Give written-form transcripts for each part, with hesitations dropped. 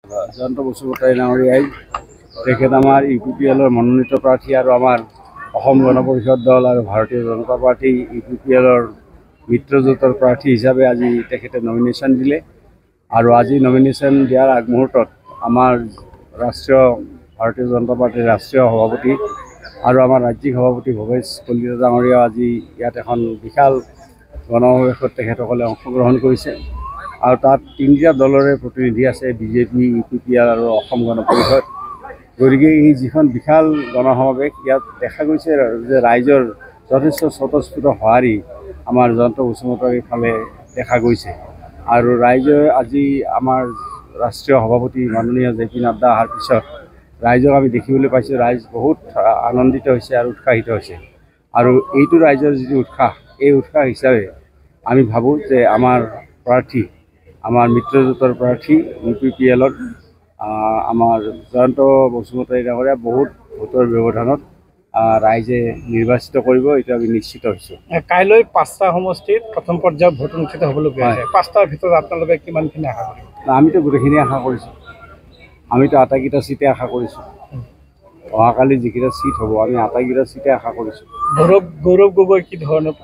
জয়ন্ত বসুমতাৰী ডাঙৰীয়াই তেখেত আমাৰ UPPL-ৰ মনোনীত প্ৰাৰ্থী আৰু আমাৰ অসম গণ পৰিষদ দল আৰু ভাৰতীয় জনতা পাৰ্টি UPPL-ৰ মিত্ৰজোঁটৰ প্ৰাৰ্থী হিচাপে আজি তেখেতে নমিনেশ্যন দিলে আৰু আজি নমিনেশ্যন দিয়াৰ আগমুহূৰ্তত আমাৰ ৰাষ্ট্ৰীয় ভাৰতীয় জনতা পাৰ্টিৰ ৰাষ্ট্ৰীয় সভাপতি আৰু আমাৰ ৰাজ্যিক সভাপতি ভৱেশ কলিতা ডাঙৰীয়াও আজি ইয়াত এখন বিশাল গণসমাৱেশত তেখেতসকলে অংশগ্ৰহণ কৰিছে আৰু তাত তিনিটা দলৰে প্ৰতিনিধি আছে BJP, UPPL আৰু অসম গণ পৰিষদ। গতিকে এই যিখন বিশাল গণসমাৱেশ ইয়াত দেখা গৈছে যে ৰাইজৰ যথেষ্ট স্বতঃস্ফূৰ্ত সঁহাৰি আমাৰ জয়ন্ত বসুমতাৰীৰ ফালে দেখা গৈছে আৰু ৰাইজে আজি আমাৰ ৰাষ্ট্ৰীয় সভাপতি মাননীয় JP নাড্ডা অহাৰ পিছত ৰাইজক আমি দেখিবলৈ পাইছোঁ ৰাইজ বহুত আনন্দিত হৈছে আৰু উৎসাহিত হৈছে আৰু এইটো ৰাইজৰ যিটো উৎসাহ এই উৎসাহ হিচাপে আমি ভাবোঁ যে আমাৰ প্ৰাৰ্থী আমাৰ মিত্ৰজোঁটৰ প্ৰাৰ্থী UPPL-ৰ আমাৰ জয়ন্ত বসুমতাৰী ডাঙৰীয়া বহুত ভোটৰ ব্যৱধানত ৰাইজে নিৰ্বাচিত কৰিব, এইটো আমি নিশ্চিত হৈছোঁ। কাইলৈ 5টা সমষ্টিত প্ৰথম পৰ্যায়ৰ ভোট অনুষ্ঠিত হ'বলগীয়া আছে। 5টাৰ ভিতৰত আপোনালোকে কিমানখিনি আশা কৰিব? আমিতো গোটেইখিনি আশা কৰিছোঁ, আমিতো আটাইকেইটা ছিটে আশা কৰিছোঁ। অহাকালি যিকেইটা ছিট হ'ব আমি আটাইকেইটা ছিটে আশা কৰিছোঁ। গৌৰৱ গগৈ কি ধৰণৰ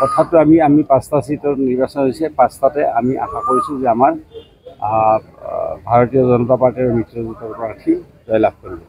কথাটো আমি 5টা ছিটৰ নিৰ্বাচন হৈছে, 5টাতে আমি আশা কৰিছোঁ যে আমাৰ ভাৰতীয় জনতা পাৰ্টিৰ মিত্ৰজোঁটৰ প্ৰাৰ্থী জয়লাভ কৰিব।